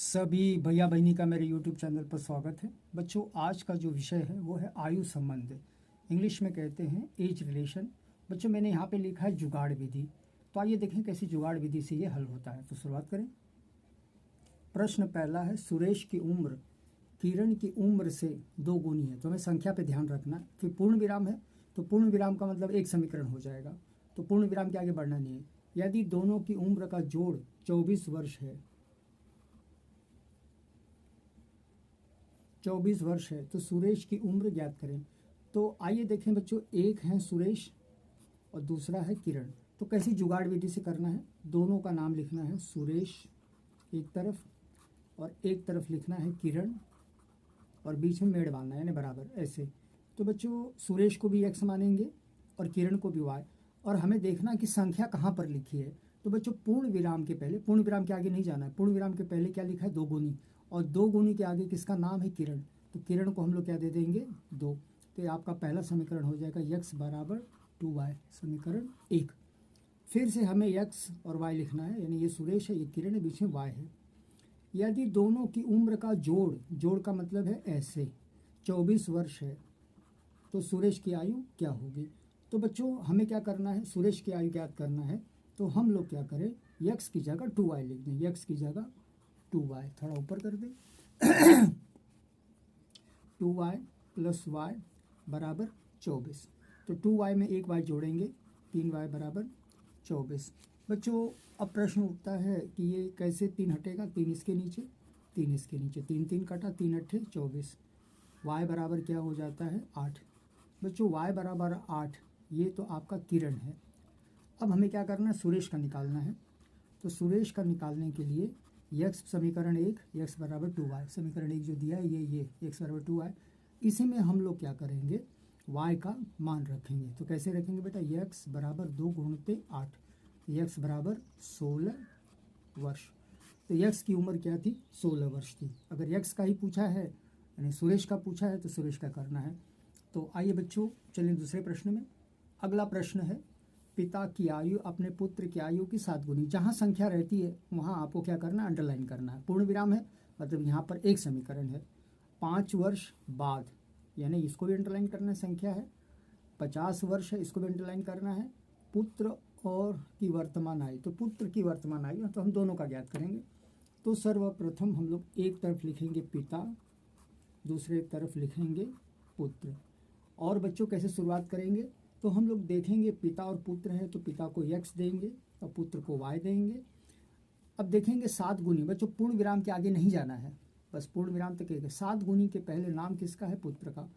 सभी भैया बहनी का मेरे YouTube चैनल पर स्वागत है। बच्चों, आज का जो विषय है वो है आयु संबंध। इंग्लिश में कहते हैं एज रिलेशन। बच्चों, मैंने यहाँ पे लिखा है जुगाड़ विधि। तो आइए देखें कैसी जुगाड़ विधि से ये हल होता है। तो शुरुआत करें। प्रश्न पहला है, सुरेश की उम्र किरण की उम्र से 2 गुनी है। तो हमें संख्या पे ध्यान रखना है। फिर पूर्ण विराम है, तो पूर्ण विराम का मतलब एक समीकरण हो जाएगा। तो पूर्ण विराम के आगे बढ़ना नहीं है। यदि दोनों की उम्र का जोड़ 24 वर्ष है, 24 वर्ष है, तो सुरेश की उम्र ज्ञात करें। तो आइए देखें बच्चों, एक है सुरेश और दूसरा है किरण। तो कैसी जुगाड़ विधि से करना है, दोनों का नाम लिखना है सुरेश एक तरफ और एक तरफ लिखना है किरण और बीच में मेड़ बांधना है, यानी बराबर ऐसे। तो बच्चों, सुरेश को भी एक्स मानेंगे और किरण को भी वाई, और हमें देखना कि संख्या कहाँ पर लिखी है। तो बच्चों, पूर्ण विराम के पहले, पूर्ण विराम के आगे नहीं जाना है। पूर्ण विराम के पहले क्या लिखा है, 2 गुनी, और 2 गुनी के आगे किसका नाम है, किरण। तो किरण को हम लोग क्या दे देंगे, 2। तो ये आपका पहला समीकरण हो जाएगा x बराबर 2y, समीकरण 1। फिर से हमें x और y लिखना है, यानी ये सुरेश है, ये किरण है, बीच में y है। यदि दोनों की उम्र का जोड़ का मतलब है ऐसे 24 वर्ष है, तो सुरेश की आयु क्या होगी। तो बच्चों, हमें क्या करना है, सुरेश की आयु ज्ञात करना है। तो हम लोग क्या करें, x की जगह 2y लिख दें। x की जगह 2y, थोड़ा ऊपर कर दें। 2y प्लस y बराबर 24। तो 2y में एक y जोड़ेंगे, 3y बराबर 24। बच्चों, अब प्रश्न उठता है कि ये कैसे 3 हटेगा, 3 इसके नीचे, 3 इसके नीचे, 3 3 कटा, 3 अट्ठे 24। y बराबर क्या हो जाता है, 8। बच्चों, y बराबर 8, ये तो आपका किरण है। अब हमें क्या करना है, सुरेश का निकालना है। तो सुरेश का निकालने के लिए x समीकरण 1, x बराबर 2y, समीकरण 1 जो दिया है ये x बराबर 2y, इसी में हम लोग क्या करेंगे, y का मान रखेंगे। तो कैसे रखेंगे बेटा, x बराबर 2 गुणित 8, x बराबर 16 वर्ष। तो x की उम्र क्या थी, 16 वर्ष थी। अगर x का ही पूछा है, यानी सुरेश का पूछा है, तो सुरेश का करना है। तो आइए बच्चों, चलिए दूसरे प्रश्न में। अगला प्रश्न है, पिता की आयु अपने पुत्र की आयु की 7 गुनी। जहाँ संख्या रहती है वहाँ आपको क्या करना है, अंडरलाइन करना है। पूर्ण विराम है, मतलब यहाँ पर एक समीकरण है। 5 वर्ष बाद, यानी इसको भी अंडरलाइन करना है, संख्या है। 50 वर्ष है, इसको भी अंडरलाइन करना है। पुत्र और की वर्तमान आयु, तो पुत्र की वर्तमान आयु, तो हम दोनों का ज्ञात करेंगे। तो सर्वप्रथम हम लोग एक तरफ लिखेंगे पिता, दूसरे तरफ लिखेंगे पुत्र। और बच्चों कैसे शुरुआत करेंगे, तो हम लोग देखेंगे पिता और पुत्र है, तो पिता को x देंगे और पुत्र को y देंगे। अब देखेंगे 7 गुनी। बच्चों, पूर्ण विराम के आगे नहीं जाना है, बस पूर्ण विराम तक एक। 7 गुनी के पहले नाम किसका है, पुत्र का,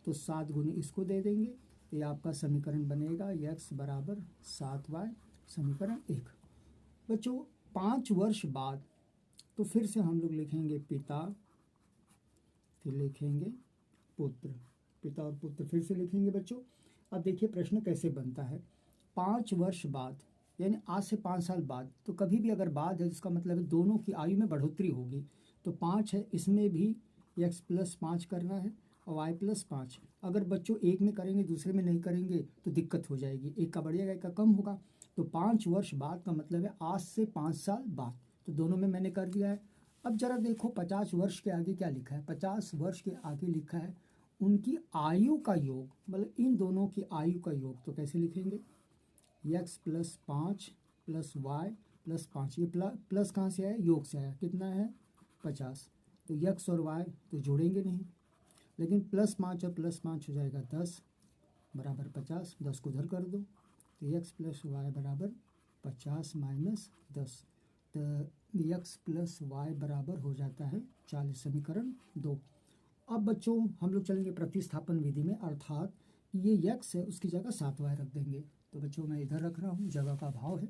तो 7 गुनी इसको दे देंगे। तो ये आपका समीकरण बनेगा x बराबर 7y, समीकरण 1। बच्चों, 5 वर्ष बाद, तो फिर से हम लोग लिखेंगे पिता, फिर लिखेंगे पुत्र, पिता और पुत्र फिर से लिखेंगे। बच्चों, अब देखिए प्रश्न कैसे बनता है। 5 वर्ष बाद, यानी आज से 5 साल बाद। तो कभी भी अगर बाद है, इसका मतलब है दोनों की आयु में बढ़ोतरी होगी। तो 5 है, इसमें भी x प्लस 5 करना है और y प्लस 5। अगर बच्चों एक में करेंगे दूसरे में नहीं करेंगे तो दिक्कत हो जाएगी, एक का बढ़ेगा एक का कम होगा। तो 5 वर्ष बाद का मतलब है आज से 5 साल बाद। तो दोनों में मैंने कर दिया है। अब जरा देखो 50 वर्ष के आगे क्या लिखा है, 50 वर्ष के आगे लिखा है उनकी आयु का योग, मतलब इन दोनों की आयु का योग। तो कैसे लिखेंगे, x plus 5 plus y plus 5। ये प्लस कहाँ से आया, योग से आया, कितना है 50। तो x और y तो जोड़ेंगे नहीं, लेकिन प्लस 5 और प्लस 5 हो जाएगा 10 बराबर 50। 10 को उधर कर दो, तो x प्लस वाई बराबर 50 माइनस 10। तो x प्लस वाई बराबर हो जाता है 40, समीकरण 2। अब बच्चों हम लोग चलेंगे प्रतिस्थापन विधि में, अर्थात ये x है उसकी जगह 7y रख देंगे। तो बच्चों मैं इधर रख रहा हूँ, जगह का अभाव है,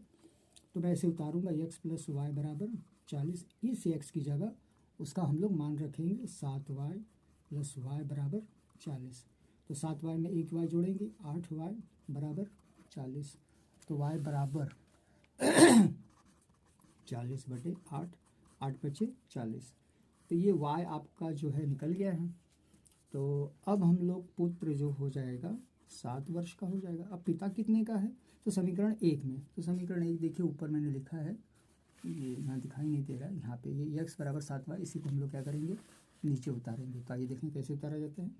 तो मैं ऐसे उतारूंगा x प्लस वाई बराबर 40। इस x की जगह उसका हम लोग मान रखेंगे 7y प्लस वाई बराबर 40। तो 7y में एक y जोड़ेंगे, 8y बराबर 40। तो y बराबर 40/8, 8 बचे 40। तो ये y आपका जो है निकल गया है। तो अब हम लोग पुत्र जो हो जाएगा 7 वर्ष का हो जाएगा। अब पिता कितने का है, तो समीकरण 1 में, तो समीकरण 1 देखिए ऊपर मैंने लिखा है ये यहाँ दिखाई नहीं दे रहा है, यहाँ पे ये x बराबर 7y, इसी को हम लोग क्या करेंगे, नीचे उतारेंगे। तो आइए देखें कैसे उतारा जाता है।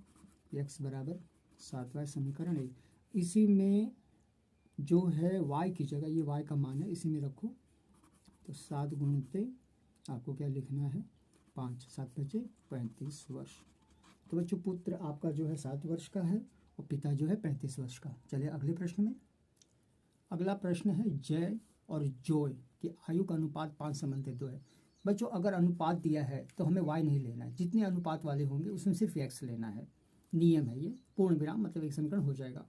x बराबर 7y समीकरण 1, इसी में जो है y की जगह ये y का मान है, इसी में रखो। तो 7 गुणित आपको क्या लिखना है, 5, 7 बचे 35 वर्ष। तो बच्चों पुत्र आपका जो है 7 वर्ष का है और पिता जो है 35 वर्ष का। चलिए अगले प्रश्न में। अगला प्रश्न है जय और जोय की आयु का अनुपात 5:2 है। बच्चों अगर अनुपात दिया है तो हमें y नहीं लेना है, जितने अनुपात वाले होंगे उसमें सिर्फ x लेना है। नियम है ये, पूर्ण विराम मतलब एक समीकरण हो जाएगा।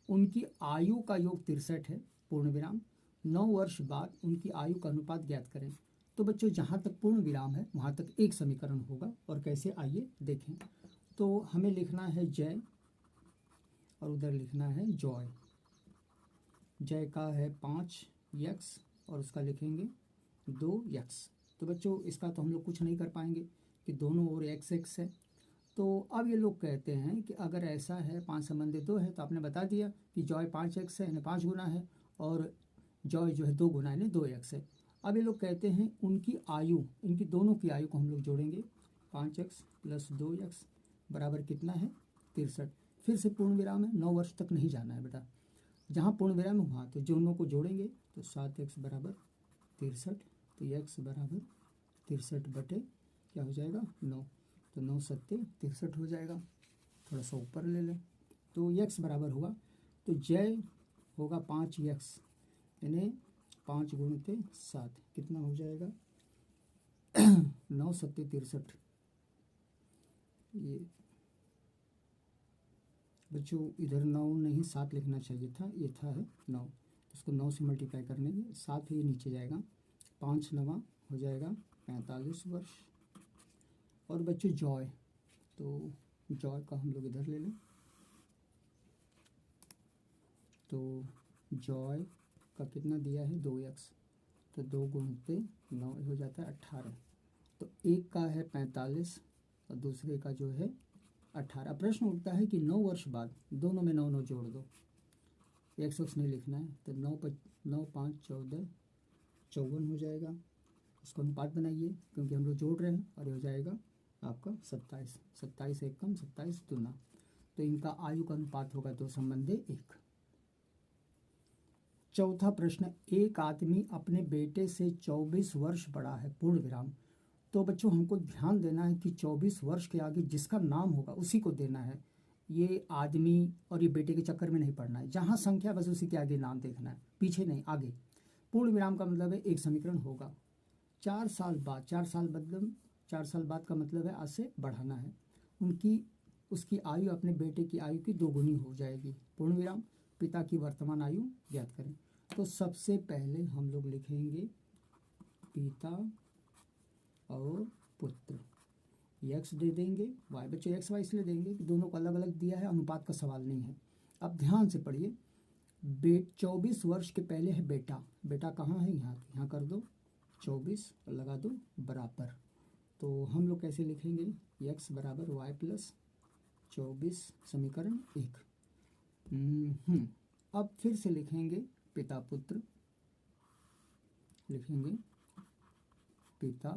उनकी आयु का योग 63 है, पूर्ण विराम। 9 वर्ष बाद उनकी आयु का अनुपात ज्ञात करें। तो बच्चों जहाँ तक पूर्ण विराम है वहाँ तक एक समीकरण होगा, और कैसे आइए देखें। तो हमें लिखना है जय और उधर लिखना है जॉय। जय का है 5x और उसका लिखेंगे 2x। तो बच्चों इसका तो हम लोग कुछ नहीं कर पाएंगे कि दोनों ओर x है। तो अब ये लोग कहते हैं कि अगर ऐसा है 5:2 है, तो आपने बता दिया कि जॉय 5x है यानी 5 गुना है, और जॉय जो है 2 गुना यानी 2x है। अब ये लोग कहते हैं उनकी आयु, इनकी दोनों की आयु को हम लोग जोड़ेंगे, 5x + 2x बराबर कितना है, 63। फिर से पूर्ण विराम है, 9 वर्ष तक नहीं जाना है बेटा, जहाँ पूर्ण विराम है वहाँ। तो दोनों को जोड़ेंगे तो 7x बराबर 63, तो x बराबर 63 बटे क्या हो जाएगा 9, तो 9 7 63 हो जाएगा। थोड़ा सा ऊपर ले लें तो x बराबर हुआ, तो जय होगा 5x यानी 5 गुणित 7 कितना हो जाएगा 9 7 63। ये बच्चों इधर 9 नहीं 7 लिखना चाहिए था, ये था है 9, इसको 9 से मल्टीप्लाई करने के 7 ही नीचे जाएगा, 5 9 हो जाएगा 45 वर्ष। और बच्चों जॉय, तो जॉय का हम लोग इधर ले लें, तो जॉय का कितना दिया है 2x, तो 2 गुणित 9 हो जाता है 18। तो एक का है 45 और दूसरे का जो है 18। प्रश्न उठता है कि 9 वर्ष बाद दोनों में 9 9 जोड़ दो, एक सौ नहीं लिखना है, तो 9 5 14 54 हो जाएगा। इसको अनुपात बनाइए क्योंकि हम लोग जोड़ रहे हैं, और ये हो जाएगा आपका 27, 27 एक कम 27 दूना, तो इनका आयु का अनुपात होगा 2:1। चौथा प्रश्न, एक आदमी अपने बेटे से 24 वर्ष बड़ा है, पूर्ण विराम। तो बच्चों हमको ध्यान देना है कि 24 वर्ष के आगे जिसका नाम होगा उसी को देना है। ये आदमी और ये बेटे के चक्कर में नहीं पड़ना है, जहाँ संख्या बस उसी के आगे नाम देखना है, पीछे नहीं आगे। पूर्ण विराम का मतलब है एक समीकरण होगा। 4 साल बाद, 4 साल मतलब 4 साल बाद का मतलब है आज से बढ़ाना है। उसकी आयु अपने बेटे की आयु की 2 गुनी हो जाएगी, पूर्ण विराम। पिता की वर्तमान आयु ज्ञात करें। तो सबसे पहले हम लोग लिखेंगे पिता और पुत्र, x दे देंगे, y बच्चे x y इसलिए देंगे कि दोनों को अलग अलग दिया है, अनुपात का सवाल नहीं है। अब ध्यान से पढ़िए, 24 वर्ष के पहले है बेटा, बेटा कहाँ है, यहाँ कर दो 24 और लगा दो बराबर। तो हम लोग कैसे लिखेंगे, x बराबर y + 24 समीकरण 1। अब फिर से लिखेंगे पिता पुत्र, लिखेंगे पिता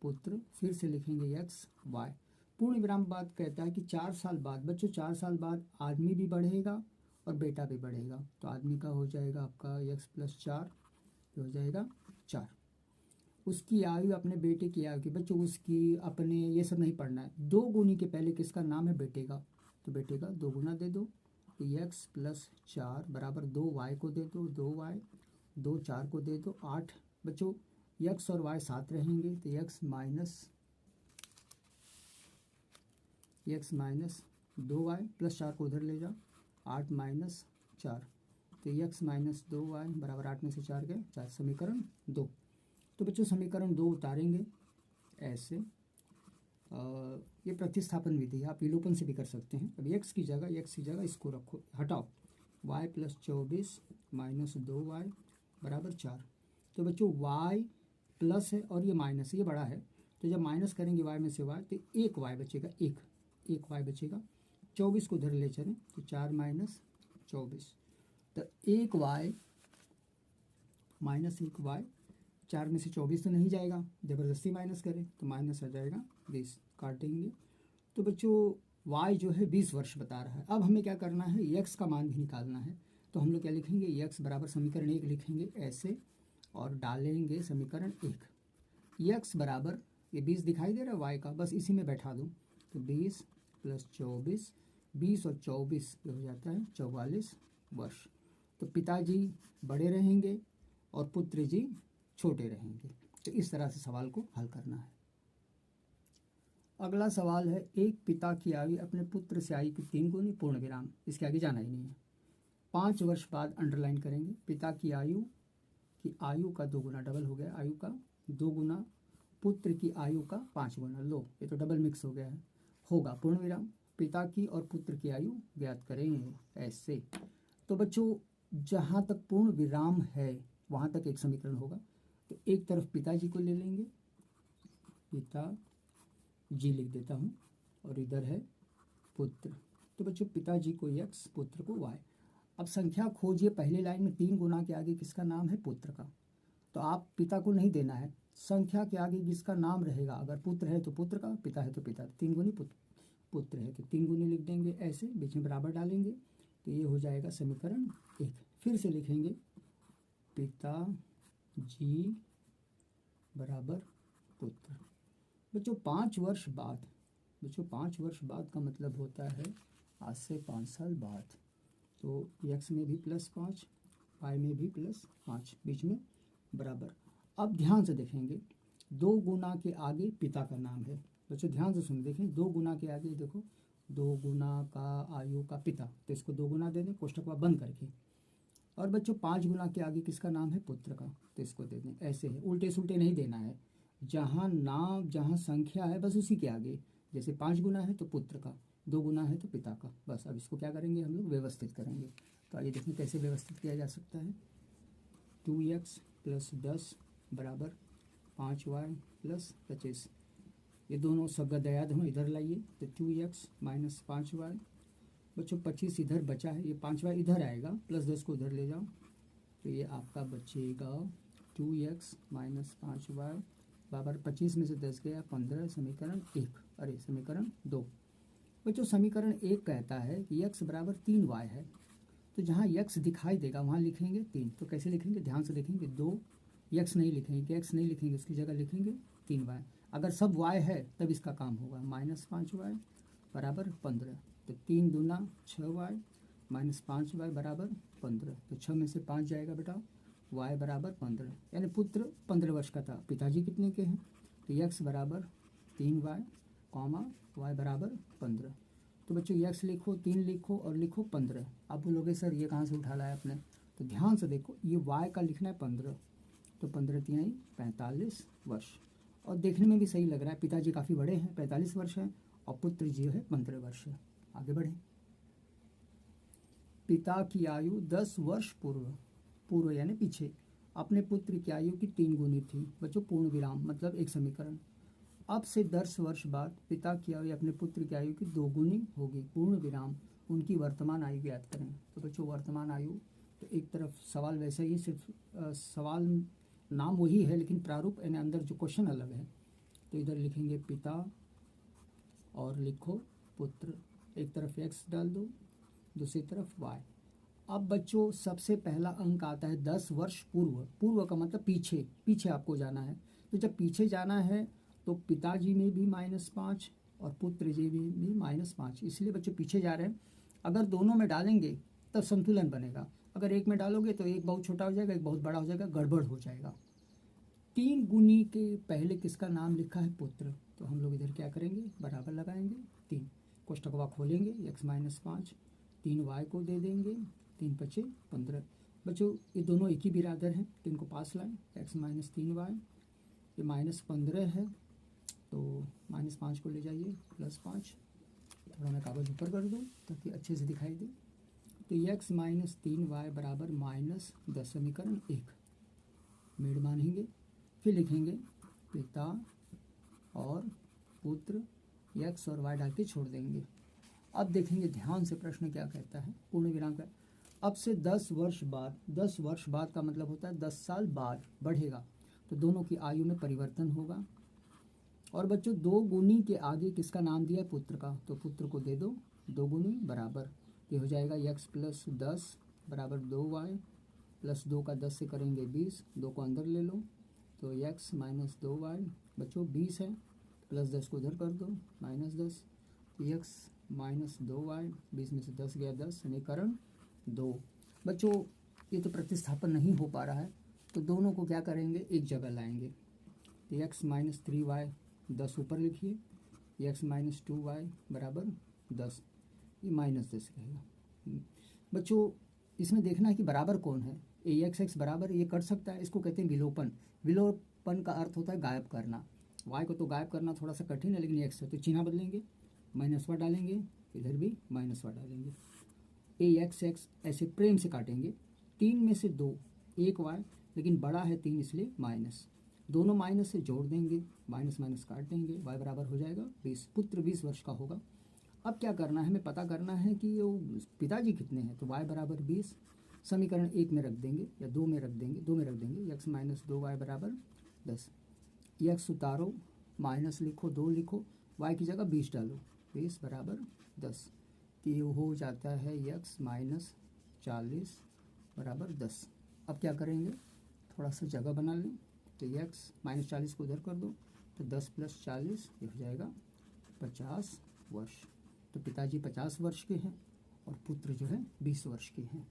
पुत्र, फिर से लिखेंगे x y। पूर्ण विराम बाद कहता है कि 4 साल बाद, बच्चों 4 साल बाद आदमी भी बढ़ेगा और बेटा भी बढ़ेगा। तो आदमी का हो जाएगा आपका x + 4 हो जाएगा 4। उसकी आयु अपने बेटे की आयु की, बच्चों उसकी अपने ये सब नहीं पढ़ना है। 2 गुनी के पहले किसका नाम है, बेटे का, तो बेटे का 2 गुना दे दो, तो x + 4 बराबर 2y को दे दो, 2y 2 4 को दे दो 8। बच्चों x और y साथ रहेंगे, तो x माइनस 2y + 4 को उधर ले जाओ, 8 - 4, तो x - 2y बराबर 8 में से 4 गए 4, समीकरण 2। तो बच्चों समीकरण 2 उतारेंगे ऐसे। ये प्रतिस्थापन विधि है, आप विलोपन से भी कर सकते हैं। अब x की जगह इसको रखो, हटाओ, y + 24 - 2y बराबर 4। तो बच्चों y प्लस है और ये माइनस है, ये बड़ा है, तो जब माइनस करेंगे y में से y तो एक y बचेगा, एक y बचेगा। 24 को उधर ले चलें तो 4 - 24, तो एक y - 1y 4 में से 24 तो नहीं जाएगा, ज़बरदस्ती माइनस करें तो माइनस आ जाएगा 20, काटेंगे। तो बच्चों y जो है 20 वर्ष बता रहा है। अब हमें क्या करना है, x का मान भी निकालना है। तो हम लोग क्या लिखेंगे, x बराबर समीकरण 1 लिखेंगे ऐसे, और डालेंगे समीकरण 1। x बराबर, ये 20 दिखाई दे रहा है y का, बस इसी में बैठा दूँ। तो 20 + 24, 20 और 24 ये हो जाता है 44 वर्ष। तो पिताजी बड़े रहेंगे और पुत्र जी छोटे रहेंगे। तो इस तरह से सवाल को हल करना है। अगला सवाल है, एक पिता की आयु अपने पुत्र से आयु की 3 गुनी पूर्ण विराम, इसके आगे जाना ही नहीं है। 5 वर्ष बाद अंडरलाइन करेंगे, पिता की आयु का 2 गुना, डबल हो गया, आयु का 2 गुना, पुत्र की आयु का 5 गुना। लो ये तो डबल मिक्स हो गया है, होगा पूर्ण विराम। पिता की और पुत्र की आयु ज्ञात करेंगे ऐसे। तो बच्चों जहाँ तक पूर्ण विराम है वहाँ तक एक समीकरण होगा। तो एक तरफ पिताजी को ले लेंगे, पिता जी लिख देता हूँ, और इधर है पुत्र। तो बच्चों पिताजी को x, पुत्र को y। अब संख्या खोजिए, पहले लाइन में 3 गुना के आगे किसका नाम है, पुत्र का। तो आप पिता को नहीं देना है, संख्या के आगे जिसका नाम रहेगा, अगर पुत्र है तो पुत्र का, पिता है तो पिता। 3 गुनी पुत्र है तो 3 गुनी लिख देंगे ऐसे, बीच में बराबर डालेंगे। तो ये हो जाएगा समीकरण 1। फिर से लिखेंगे, पिता जी बराबर पुत्र। बच्चों 5 वर्ष बाद, बच्चों 5 वर्ष बाद का मतलब होता है आज से 5 साल बाद। तो x में भी +5, y में भी +5, बीच में बराबर। अब ध्यान से देखेंगे, 2 गुना के आगे पिता का नाम है। बच्चों ध्यान से सुन, देखें 2 गुना के आगे देखो, 2 गुना का आयु का पिता, तो इसको 2 गुना दे दें कोष्टक बंद करके। और बच्चों 5 गुना के आगे किसका नाम है, पुत्र का, तो इसको दे दें ऐसे है। उल्टे सुल्टे नहीं देना है, जहाँ नाम, जहाँ संख्या है बस उसी के आगे। जैसे 5 गुना है तो पुत्र का, 2 गुना है तो पिता का, बस। अब इसको क्या करेंगे, हम लोग व्यवस्थित करेंगे। तो आइए देखें कैसे व्यवस्थित किया जा सकता है। 2x + 10 बराबर 5y + 25। ये दोनों सगदयाद हों, इधर लाइए। तो 2x - 5y, बच्चों 25 इधर बचा है, ये 5y इधर आएगा, +10 को उधर ले जाओ। तो ये आपका बचेगा 2x - 5y बराबर 25 में से 10 गया 15, समीकरण 1, अरे समीकरण 2। बच्चों समीकरण 1 कहता है कि x बराबर 3y है। तो जहाँ x दिखाई देगा वहाँ लिखेंगे 3। तो कैसे लिखेंगे, ध्यान से देखेंगे, 2 x नहीं लिखेंगे, x नहीं लिखेंगे, उसकी जगह लिखेंगे 3y। अगर सब y है तब इसका काम होगा, -5y बराबर 15। तो 3 दूना 6y -5y बराबर 15। तो 6 में से 5 जाएगा बेटा, y बराबर 15, यानी पुत्र 15 वर्ष का था। पिताजी कितने के हैं, तो x बराबर 3y, y बराबर 15। तो बच्चों x लिखो, 3 लिखो और लिखो 15। आप बोलोगे सर ये कहाँ से उठा लाया आपने, तो ध्यान से देखो, ये y का लिखना है 15, तो 15 3 45 वर्ष। और देखने में भी सही लग रहा है, पिताजी काफ़ी बड़े हैं, 45 वर्ष हैं, और पुत्र जी है 15 वर्ष है। आगे बढ़ें। पिता की आयु 10 वर्ष पूर्व यानी पीछे अपने पुत्र की आयु की 3 गुनी थी। बच्चों पूर्ण विराम मतलब एक समीकरण। अब से 10 वर्ष बाद पिता की आयु अपने पुत्र की आयु की 2 गुनी होगी, पूर्ण विराम। उनकी वर्तमान आयु ज्ञात करें। तो बच्चों वर्तमान आयु, तो एक तरफ सवाल वैसा ही, सिर्फ सवाल नाम वही है लेकिन प्रारूप यानी अंदर जो क्वेश्चन अलग है। तो इधर लिखेंगे पिता और लिखो पुत्र, एक तरफ x डाल दो, दूसरी तरफ y। अब बच्चों सबसे पहला अंक आता है 10 वर्ष पूर्व का मतलब पीछे आपको जाना है। तो जब पीछे जाना है तो पिताजी में भी -5 और पुत्र जी में भी -5, इसलिए बच्चों पीछे जा रहे हैं। अगर दोनों में डालेंगे तब संतुलन बनेगा, अगर एक में डालोगे तो एक बहुत छोटा हो जाएगा, एक बहुत बड़ा हो जाएगा, गड़बड़ हो जाएगा। 3 गुनी के पहले किसका नाम लिखा है, पुत्र। तो हम लोग इधर क्या करेंगे, बराबर लगाएंगे 3, कोष्टकवा खोलेंगे, x - 5, 3y को दे देंगे, 3 × 5 = 15। बच्चों ये दोनों एक ही बिरादर हैं तो इनको पास लाएं, x - 3y, ये -15 है तो -5 को ले जाइए, +5। थोड़ा मैं कागज़ ऊपर कर दूँ ताकि अच्छे से दिखाई दे। तो x - 3y बराबर -10, समीकरण 1 मेड मानेंगे। फिर लिखेंगे पिता और पुत्र, x और y डाल के छोड़ देंगे। अब देखेंगे ध्यान से प्रश्न क्या कहता है, पूर्ण विराम का। अब से 10 वर्ष बाद, 10 वर्ष बाद का मतलब होता है 10 साल बाद बढ़ेगा। तो दोनों की आयु में परिवर्तन होगा। और बच्चों 2 गुनी के आगे किसका नाम दिया है? पुत्र का, तो पुत्र को दे दो 2 गुनी बराबर, ये हो जाएगा x प्लस 10 बराबर 2y प्लस 2 का 10 से करेंगे 20, 2 को अंदर ले लो तो x माइनस 2y बच्चों 20 है, प्लस 10 को उधर कर दो माइनस 10, x माइनस 2y, 20 में से 10 गया 10, समीकरण 2। बच्चों ये तो प्रतिस्थापन नहीं हो पा रहा है, तो दोनों को क्या करेंगे? एक जगह लाएंगे। तो x माइनस 3y 10 ऊपर लिखिए, x माइनस 2y बराबर 10, ये माइनस 10 रहेगा। बच्चों इसमें देखना है कि बराबर कौन है। ax बराबर ये कर सकता है, इसको कहते हैं विलोपन। विलोपन का अर्थ होता है गायब करना। y को तो गायब करना थोड़ा सा कठिन है, लेकिन x है तो चिन्ह बदलेंगे, माइनस वा डालेंगे, इधर भी माइनस वा डालेंगे। ax ऐसे प्रेम से काटेंगे, 3 में से 2 1 y, लेकिन बड़ा है 3 इसलिए माइनस, दोनों माइनस से जोड़ देंगे, माइनस माइनस काट देंगे, y बराबर हो जाएगा 20। पुत्र 20 वर्ष का होगा। अब क्या करना है? हमें पता करना है कि वो पिताजी कितने हैं, तो y बराबर 20 समीकरण 1 में रख देंगे या 2 में रख देंगे, 2 में रख देंगे, x माइनस 2y बराबर 10। x उतारो, माइनस लिखो, 2 लिखो, y की जगह 20 डालो, 20 बराबर 10, तो ये हो जाता है x माइनस 40 बराबर 10। अब क्या करेंगे? थोड़ा सा जगह बना लें, तो x माइनस 40 को उधर कर दो, तो 10 प्लस 40 ये हो जाएगा 50 वर्ष। तो पिताजी 50 वर्ष के हैं और पुत्र जो है 20 वर्ष के हैं।